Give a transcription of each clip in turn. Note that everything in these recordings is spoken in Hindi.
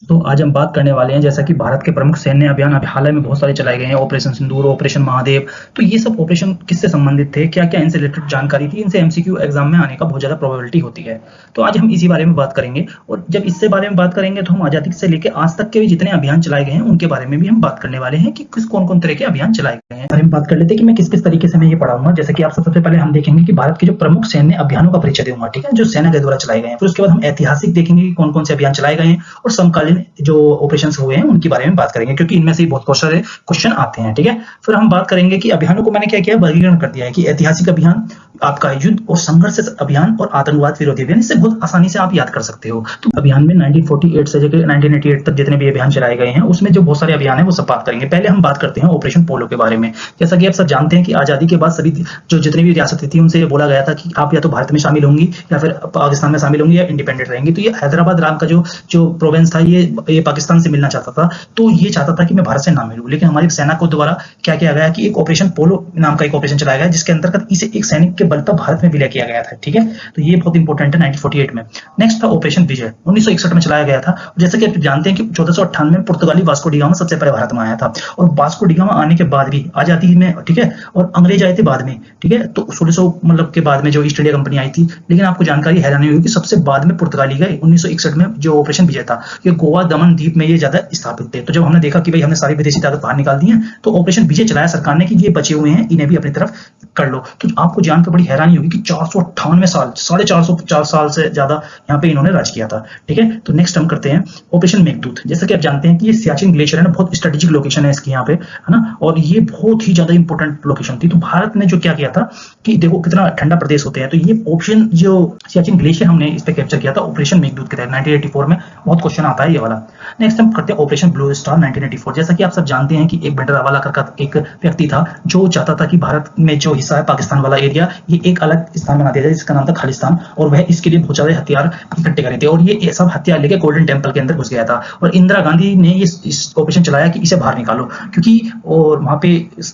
तो आज हम बात करने वाले हैं जैसा कि भारत के प्रमुख सैन्य अभियान अभी हाल ही में बहुत सारे चलाए गए हैं, ऑपरेशन सिंदूर, ऑपरेशन महादेव। तो ये सब ऑपरेशन किससे संबंधित थे, क्या-क्या इनसे रिलेटेड जानकारी थी, इनसे एमसीक्यू एग्जाम में आने का बहुत ज़्यादा प्रोबेबिलिटी होती है। तो आज हम इसी बारे में बात करेंगे और जब इससे बारे में बात करेंगे तो हम आज़ादी से लेके आज तक के भी जितने अभियान चलाए गए हैं, उनके बारे में भी हम बात करने वाले हैं कि किस कौन-कौन तरह के अभियान चलाए गए हैं। बारे में बात कर लेते हैं कि मैं किस-किस तरीके से मैं ये पढ़ाऊँगा। जैसे कि आप सबसे पहले हम देखेंगे कि भारत के जो प्रमुख सैन्य अभियानों का परिचय दूँगा, ठीक है? जो सेना के द्वारा चलाए गए हैं। फिर उसके बाद हम ऐतिहासिक देखेंगे कि कौन-कौन से अभियान चलाए गए हैं और समकालीन जो ऑपरेशंस हुए हैं उनके बारे में बात करेंगे क्योंकि इनमें से बहुत सारे क्वेश्चन आते हैं, ठीक है? फिर हम बात करेंगे कि अभियानों को मैंने क्या किया, वर्गीकरण कर दिया है कि ऐतिहासिक अभियान, आपका युद्ध और संघर्ष अभियान और आतंकवाद विरोधी अभियान। इससे बहुत आसानी से आप याद कर सकते हो। तो अभियान में 1948 से लेकर 1988 तक जितने भी अभियान चलाए गए हैं उसमें जो बहुत सारे अभियान है वो सब बात करेंगे। पहले हम बात करते हैं ऑपरेशन पोलो के बारे में। जैसा कि आप सब जानते हैं कि आजादी के बाद सभी जो जितनी भी रियासतें थी उनसे बोला गया था कि आप या तो भारत में शामिल होंगी या फिर पाकिस्तान में शामिल होंगी या इंडिपेंडेंट रहेंगी। तो ये हैदराबाद राम का जो प्रोविंस था ये पाकिस्तान से मिलना चाहता था। तो ये चाहता था कि मैं भारत से ना मिलूं, लेकिन हमारी सेना को द्वारा क्या किया गया कि एक ऑपरेशन पोलो नाम का एक ऑपरेशन चलाया गया जिसके अंतर्गत इसे एक सैनिक के बल पर भारत में विलय किया गया था, ठीक है? तो ये बहुत इंपॉर्टेंट है 1948 में। नेक्स्ट था ऑपरेशन विजय, 1961 में चलाया गया था। जैसे कि आप जानते हैं कि 1498 में पुर्तगाली वास्को डी गामा सबसे पहले भारत में आया था और वास्को डी गामा आने के बाद भी आजादी में, ठीक है, और अंग्रेज आए थे बाद में, ठीक है? तो 1600 मतलब के बाद में जो ईस्ट इंडिया कंपनी आई थी, लेकिन आपको जानकारी हैरानी होगी कि सबसे बाद में पुर्तगाली गए 1961 में जो ऑपरेशन विजय था। ये गोवा दमन द्वीप में ये ज्यादा स्थापित थे। तो जब हमने देखा कि भाई हमने सारी विदेशी ताकत बाहर निकाल दी है तो ऑपरेशन विजय चलाया सरकार ने कि ये बचे हुए हैं इन्हें भी अपनी तरफ कर लो। तो आपको जानकर बड़ी हैरानी होगी कि 498 साल, 450 साल से ज्यादा यहाँ पे इन्होंने राज किया था, ठीक है? तो नेक्स्ट हम करते हैं ऑपरेशन मेघदूत। जैसा कि आप जानते हैं कि ये सियाचिन ग्लेशियर है ना, बहुत स्ट्रेटेजिक लोकेशन है इसकी यहाँ पे, है ना, और ये बहुत ही ज्यादा इंपॉर्टेंट लोकेशन थी। तो भारत ने जो क्या किया था कि देखो कितना ठंडा प्रदेश होते हैं, तो ये ऑप्शन जो सियाचिन ग्लेशियर हमने इस पे कैप्चर किया था ऑपरेशन मेघदूत के तहत 1984 में। बहुत क्वेश्चन आता है ये वाला। नेक्स्ट हम करते हैं ऑपरेशन ब्लू स्टार 1984। जैसा कि आप सब जानते हैं कि एक भिंडरावाला का एक व्यक्ति था जो चाहता था कि भारत में जो हिस्सा है पाकिस्तान वाला एरिया, ये एक अलग स्थान बना दिया जाए जिसका नाम था खालिस्तान, और वह इसके लिए बहुत ज्यादा हथियार इकट्ठे करे थे और ये सब हथियार लेके गोल्डन टेम्पल के अंदर घुस गया था और इंदिरा गांधी ने ये इस ऑपरेशन चलाया कि इसे बाहर निकालो, क्योंकि और वहां पे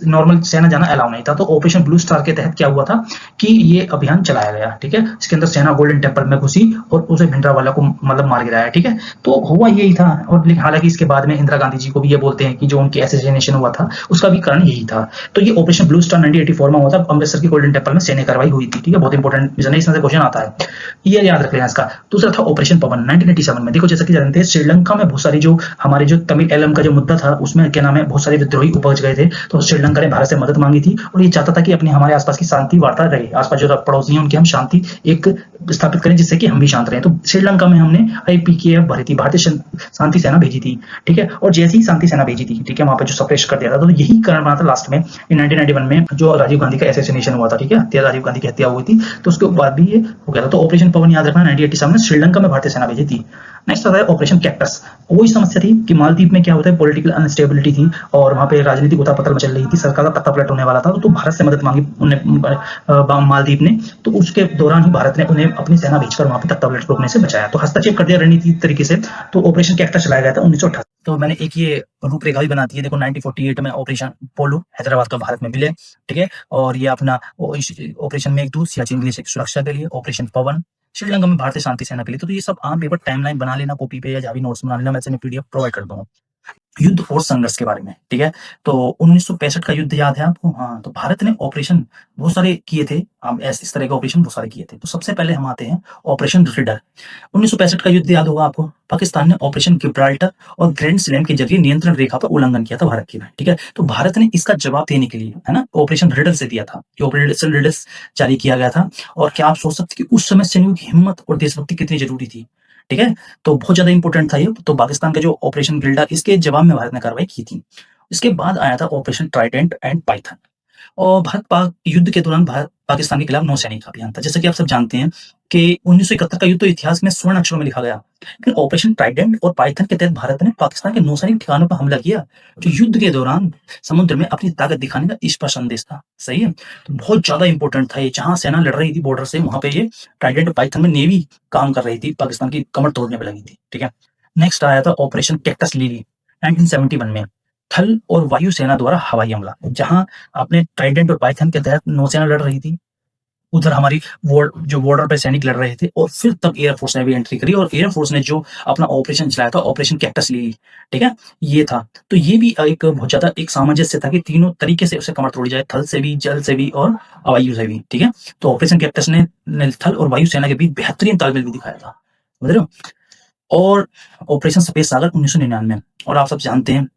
नॉर्मल सेना जाना अलाउ नहीं था। तो ऑपरेशन ब्लू स्टार के तहत क्या हुआ था कि ये अभियान चलाया गया, ठीक है? इसके अंदर सेना गोल्डन टेम्पल में घुसी और उसे भिंडरावाला को मतलब मार गिराया, ठीक है? तो हुआ यही था। और हालांकि इसके बाद में इंदिरा गांधी जी को भी ये बोलते हैं कि जो उनकी एसेसिनेशन हुआ था उसका भी कारण यही था। तो ये ऑपरेशन ब्लू स्टार 1984 में हुआ था, अमृतसर की गोल्डन टेम्पल में सैन्य कार्रवाई हुई थी, ठीक है? बहुत इंपॉर्टेंट मिशन है, इसमें से क्वेश्चन आता है, ये याद रख लेना इसका। दूसरा था ऑपरेशन पवन 1987 में। देखो जैसा कि जानते हैं श्रीलंका में बहुत सारी जो हमारे जो तमिल एलम का जो मुद्दा था उसमें क्या नाम है बहुत सारे विद्रोही उपज गए थे। तो श्रीलंका ने भारत से मदद मांगी थी और ये चाहता था कि अपने हमारे आसपास की शांति वार्ता रहे, आसपास जो पड़ोसी हैं उनकी हम शांति एक स्थापित करें जिससे कि हम भी शांत रहें। तो श्रीलंका में हमने IPKF भरी थी, भारतीय शांति सेना भेजी थी, ठीक है? और जैसे ही शांति सेना भेजी थी, ठीक है, वहां पे जो सप्रेस कर दिया था। तो यही कारण बना था लास्ट में इन 1991 में जो राजीव गांधी का एसेसिनेशन हुआ था, ठीक है? हत्या, राजीव गांधी की हत्या हुई थी, तो उसके बाद भी ये हो गया था। तो ऑपरेशन पवन याद रखना 1987 में श्रीलंका में भारतीय सेना भेजी थी। नेक्स्ट आता है ऑपरेशन कैक्टस। वही समस्या थी कि मालदीव में क्या होता है, पॉलिटिकल अनस्टेबिलिटी थी और वहां पे राजनीतिक उथल-पुथल मचल रही थी, सरकार का तख्ता पलट होने वाला था। तो भारत से मदद मांगी उन्हें मालदीव ने। तो उसके दौरान ही भारत ने उन्हें अपनी सेना भेजकर वहां पे तख्ता पलट रोकने से बचाया। तो हस्तक्षेप कर दिया रणनीतिक तरीके से। तो ऑपरेशन कैक्टस चलाया गया था 1988। तो मैंने एक ये रूपरेखा भी बना दी है, देखो 1948 में ऑपरेशन पोलो हैदराबाद का भारत में विलय, ठीक है? और ये अपना ऑपरेशन मेघदूत सियाचिन ग्लेशियर की सुरक्षा के लिए, ऑपरेशन पवन श्रीलंका में भारतीय शांति सेना के लिए। तो ये सब आम पेपर टाइमलाइन बना लेना कॉपी पे या जहाँ भी नोट्स बना लेना, मैं PDF प्रोवाइड कर दूंगा। युद्ध और संघर्ष के बारे में, ठीक है? तो 1965 का युद्ध याद है आपको? हाँ, तो भारत ने ऑपरेशन बहुत सारे किए थे, हम इस तरह के ऑपरेशन बहुत सारे किए थे। तो सबसे पहले हम आते हैं ऑपरेशन रिडर। 1965 का युद्ध याद होगा आपको? पाकिस्तान ने ऑपरेशन गिब्राल्टर और ग्रैंड स्लैम के जरिए नियंत्रण रेखा पर उल्लंघन किया था भारत की, ठीक है? तो भारत ने इसका जवाब देने के लिए, है ना, ऑपरेशन रिडर से दिया था। ये ऑपरेशन रिडर जारी किया गया था और क्या आप सोच सकते हैं कि उस समय सैनिकों की हिम्मत और देशभक्ति कितनी जरूरी थी, ठीक है? तो बहुत ज्यादा इंपॉर्टेंट था ये। तो पाकिस्तान का जो ऑपरेशन गिल्डा, इसके जवाब में भारत ने कार्रवाई की थी। इसके बाद आया था ऑपरेशन ट्राइडेंट एंड पाइथन। और भारत पाक युद्ध के दौरान भारत पाकिस्तान के खिलाफ नौसैनिक अभियान था। जैसा कि आप सब जानते हैं कि 1971 का युद्ध तो इतिहास में स्वर्ण अक्षरों में लिखा गया, लेकिन ऑपरेशन ट्राइडेंट और पाइथन के तहत भारत ने पाकिस्तान के नौसैनिक ठिकानों पर हमला किया जो युद्ध के दौरान समुद्र में अपनी ताकत दिखाने का स्पष्ट संदेश था। सही है? तो बहुत ज्यादा इंपॉर्टेंट था ये। जहां सेना लड़ रही थी बॉर्डर से, वहां पे ये ट्राइडेंट और पाइथन में नेवी काम कर रही थी, पाकिस्तान की कमर तोड़ने में लगी थी, ठीक है? नेक्स्ट आया था ऑपरेशन कैक्टस लिली 1971 में। थल और वायु सेना द्वारा हवाई हमला, जहां आपने ट्राइडेंट और पाइथन के तहत नौसेना लड़ रही थी, उधर हमारी जो बॉर्डर पे सैनिक लड़ रहे थे, और फिर तब एयरफोर्स ने भी एंट्री करी और एयरफोर्स ने जो अपना ऑपरेशन चलाया था, ऑपरेशन कैक्टस लिली, ठीक है? ये था। तो ये भी एक बहुत ज़्यादा एक सामंजस्य था कि तीनों तरीके से उसे कमर तोड़ी जाए, थल से भी, जल से भी और वायु से भी, ठीक है? तो ऑपरेशन कैक्टस ने थल और वायु सेना के बीच बेहतरीन तालमेल भी दिखाया था, समझ रहे हो? और ऑपरेशन सफेद सागर 1999, और आप सब जानते हैं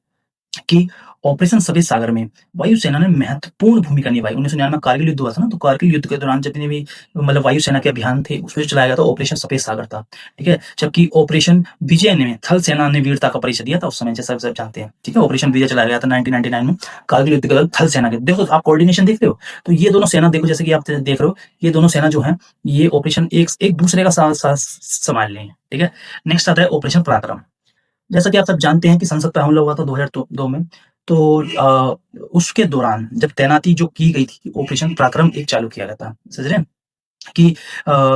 कि ऑपरेशन सफेद सागर में वायुसेना ने महत्वपूर्ण भूमिका निभाई। 1999 में कारगिल युद्ध हुआ था ना, तो कारगिल युद्ध के दौरान जितने भी मतलब वायुसेना के अभियान थे, उसमें जो चलाया गया था ऑपरेशन सफेद सागर था, ठीक है? जबकि ऑपरेशन विजय में थल सेना ने वीरता का परिचय दिया था उस समय, जैसा आप सब जानते हैं, ठीक है? ऑपरेशन विजय चलाया गया था 1999 में कारगिल युद्ध के दौरान थल सेना के। देखो आप कोऑर्डिनेशन देख रहे हो, तो ये दोनों सेना देखो, जैसे कि आप देख रहे हो, ये दोनों सेना जो है, ये ऑपरेशन एक दूसरे का साथ संभाल रही है, ठीक है? नेक्स्ट आता है ऑपरेशन पराक्रम। जैसा कि आप सब जानते हैं कि संसद पर हमला हुआ था 2002 में, तो उसके दौरान जब तैनाती जो की गई थी, ऑपरेशन पराक्रम एक चालू किया गया था, समझ रहे हैं? कि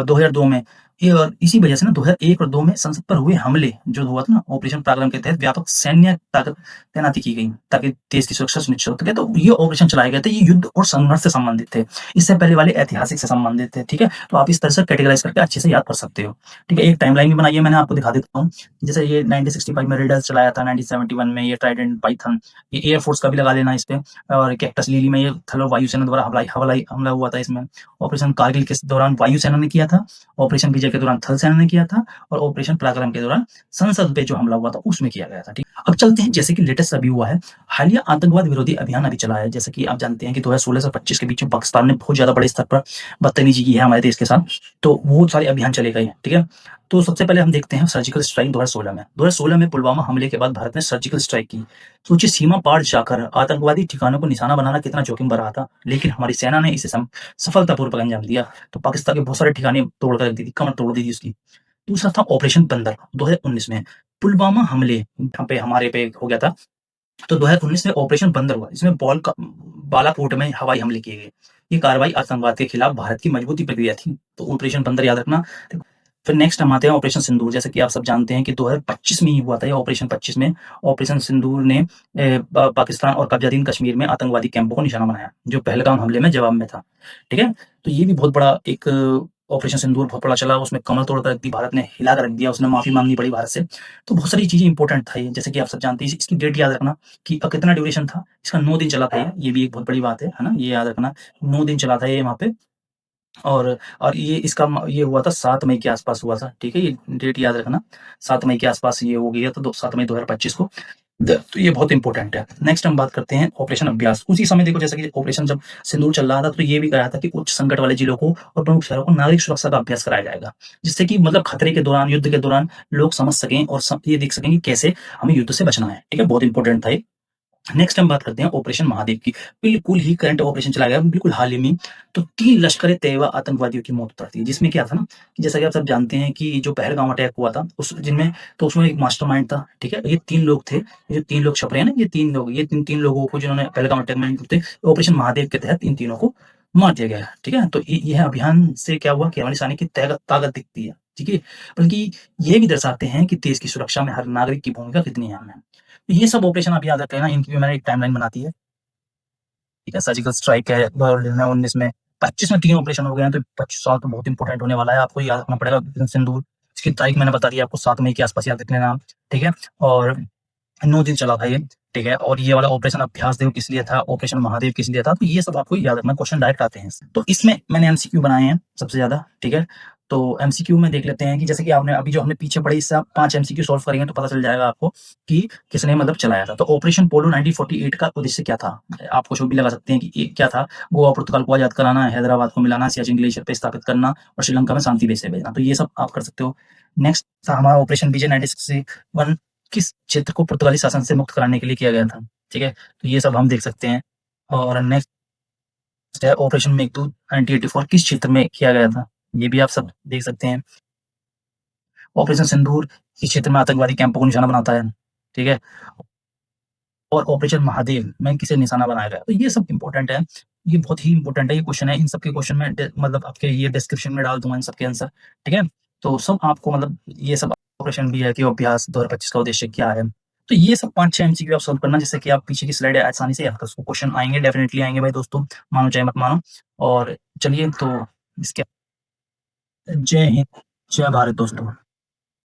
2002 में इसी वजह से ना 2001 और 2 में संसद पर हुए हमले जो हुआ था ना, ऑपरेशन पराक्रम के तहत व्यापक सैन्य ताकत तैनाती की गई ताकि देश की सुरक्षा सुनिश्चित हो सके। तो ये ऑपरेशन चलाए गए थे, ये युद्ध और संघर्ष से संबंधित थे। इससे पहले वाले ऐतिहासिक से संबंधित थे, ठीक है? तो आप इस तरह से कैटेगराइज़ करके अच्छे से याद कर सकते हो, ठीक है? एक टाइमलाइन भी बनाई है, मैंने आपको दिखा देता हूँ। जैसे ये 1965 में रेडर चलाया था, 1971 में ये ट्राइडेंट पाइथन, ये एयर फोर्स का भी लगा लेना इस पे, और कैक्टस लिली में ये थल और वायुसेना द्वारा हवाई हमला हुआ था इसमें। ऑपरेशन कारगिल के दौरान वायुसेना ने किया था, ऑपरेशन विजय के दौरान थल सेना ने किया था, और ऑपरेशन पराक्रम के दौरान संसद पे जो हमला हुआ था उसमें किया गया था, ठीक। अब चलते हैं, जैसे कि लेटेस्ट अभी हुआ है, हालिया आतंकवाद विरोधी अभियान अभी चला है। जैसे कि आप जानते हैं कि 2016 से 25 के बीच में पाकिस्तान ने बहुत ज़्यादा बड़े स्तर पर बदतमीजी की है हमारे देश के साथ, तो वो सारे अभियान चले गए हैं, ठीक है? तो सबसे पहले हम देखते हैं सर्जिकल स्ट्राइक 2016 में। 2016 में पुलवामा हमले के बाद भारत ने सर्जिकल स्ट्राइक की। सोचिए, सीमा पार जाकर आतंकवादी ठिकानों को निशाना बनाना कितना जोखिम भरा था, लेकिन हमारी सेना ने इसे सफलतापूर्वक अंजाम दिया। तो पाकिस्तान के बहुत सारे ठिकाने तोड़ कर रख दी थी, कमर तोड़ दी थी उसकी। दूसरा था ऑपरेशन बंदर 2019 में। पुलवामा हमले जहाँ पे हमारे पे हो गया था, तो 2019 में ऑपरेशन बंदर हुआ। इसमें बालाकोट में हवाई हमले किए गए। ये कार्रवाई आतंकवाद के खिलाफ भारत की मजबूती प्रक्रिया थी। तो ऑपरेशन बंदर याद रखना। फिर नेक्स्ट हम आते हैं ऑपरेशन सिंदूर। जैसे कि आप सब जानते हैं कि 2025 में ही हुआ था ये ऑपरेशन 25 में। ऑपरेशन सिंदूर ने पाकिस्तान और कब्जाधीन कश्मीर में आतंकवादी कैंपों को निशाना बनाया, जो पहलगाम हमले में जवाब में था, ठीक है? तो ये भी बहुत बड़ा एक ऑपरेशन सिंदूर बहुत बड़ा चला, उसमें कमर तोड़ कर रख दी भारत ने, हिला कर रख दिया, उसने माफ़ी माँगनी पड़ी भारत से। तो बहुत सारी चीज़ें इंपॉर्टेंट था ये, जैसे कि आप सब जानते हैं। इसकी डेट याद रखना कि कितना ड्यूरेशन था, इसका 9 दिन चला था ये भी एक बहुत बड़ी बात है ना? ये याद रखना, 9 दिन चला था ये वहाँ पे। और ये इसका ये हुआ था 7 मई के आसपास हुआ था, ठीक है? ये डेट याद रखना, 7 मई के आसपास ये हो गया था, 7 मई 2025 को। तो ये बहुत इंपॉर्टेंट है। नेक्स्ट हम बात करते हैं ऑपरेशन अभ्यास। उसी समय देखो, जैसे कि ऑपरेशन जब सिंदूर चल रहा था, तो ये भी कहा था कि उच्च संकट वाले जिलों को और प्रमुख शहरों को नागरिक सुरक्षा का अभ्यास कराया जाएगा, जिससे कि मतलब खतरे के दौरान, युद्ध के दौरान लोग समझ सकें और ये देख सकें कि कैसे हमें युद्ध से बचना है, ठीक है? बहुत इंपॉर्टेंट था ये। नेक्स्ट हम बात करते हैं ऑपरेशन महादेव की। बिल्कुल ही करंट ऑपरेशन चलाया गया, बिल्कुल हाल ही में। तो 3 लश्कर-ए-तैयबा आतंकवादियों की मौत उतर थी, जिसमें क्या था ना, कि जैसा कि आप सब जानते हैं कि जो पहलगाम अटैक हुआ था, उसमें एक मास्टरमाइंड था, ठीक है? ये 3 लोग थे, ये जो 3 लोग छप रहे हैं ना, ये 3 लोग, ये 3 लोगों को जिन्होंने पहलगाम अटैक में थे, ऑपरेशन महादेव के तहत इन तीनों को मार दिया गया, ठीक है? तो यह अभियान से क्या हुआ कि हमारी सेना की ताकत दिखती है, ठीक है? बल्कि ये भी दर्शाते हैं कि देश की सुरक्षा में हर नागरिक की भूमिका कितनी अहम है। तो ये सब ऑपरेशन आप याद रख लेना, इनकी भी मैंने एक टाइमलाइन बना दी है, ठीक है? सर्जिकल स्ट्राइक है 2019 में, 25 में 3 ऑपरेशन हो गए हैं, तो 25 साल तो बहुत इंपॉर्टेंट होने वाला है, आपको याद रखना पड़ेगा। ऑपरेशन सिंदूर, इसकी तारीख मैंने बता दी आपको, 7 मई के आसपास याद रख लेना आप, ठीक है? और 9 दिन चला था ये, ठीक है? और ये वाला ऑपरेशन अभ्यास देखो किस लिए था, ऑपरेशन महादेव किस लिए था, तो ये सब आपको याद रखना, क्वेश्चन डायरेक्ट आते हैं। तो इसमें मैंने एमसीक्यू बनाए हैं सबसे ज़्यादा, ठीक है? तो एमसीक्यू में देख लेते हैं कि जैसे कि आपने अभी जो हमने पीछे पढ़े, इससे आप 5 एमसीक्यू सॉल्व करेंगे तो पता चल जाएगा आपको कि किसने मतलब चलाया था। तो ऑपरेशन पोलो 1948 का उद्देश्य क्या था? आप कुछ भी लगा सकते हैं कि ये क्या था? गोवा पुर्तगाल को आज़ाद कराना, हैदराबाद को मिलाना, सियाचिन ग्लेशियर पे स्थापित करना और श्रीलंका में शांति भेजना। तो ये सब आप कर सकते हो। नेक्स्ट था हमारा ऑपरेशन विजय 1961, किस क्षेत्र को पुर्तगाली शासन से मुक्त कराने के लिए किया गया था, ठीक है? तो ये सब हम देख सकते हैं। और नेक्स्ट है ऑपरेशन मेघदूत 1984, किस क्षेत्र में किया गया था? ये भी आप सब देख सकते हैं। ऑपरेशन सिंदूर किस क्षेत्र में आतंकवादी कैंपों को निशाना बनाता है, ठीक है? और ऑपरेशन महादेव में किसे निशाना बनाया गया? तो ये सब इम्पोर्टेंट है, ये बहुत ही इम्पोर्टेंट है, ये क्वेश्चन है। इन सब के क्वेश्चन मैं मतलब आपके ये डिस्क्रिप्शन में डाल दूँगा इन सब के आंसर, ठीक है? तो सब आपको मतलब ये सब ऑपरेशन भी है कि अभ्यास 2025 का उद्देश्य क्या है? तो ये सब 5-6 एमसीक्यू आप सॉल्व करना, जिससे कि आप पीछे की स्लाइड आसानी से याद कर सको। क्वेश्चन आएँगे, डेफिनिटली आएँगे भाई दोस्तों, मानो चाहे मत मानो। और चलिए, तो इसके जय हिंद, जय भारत दोस्तों।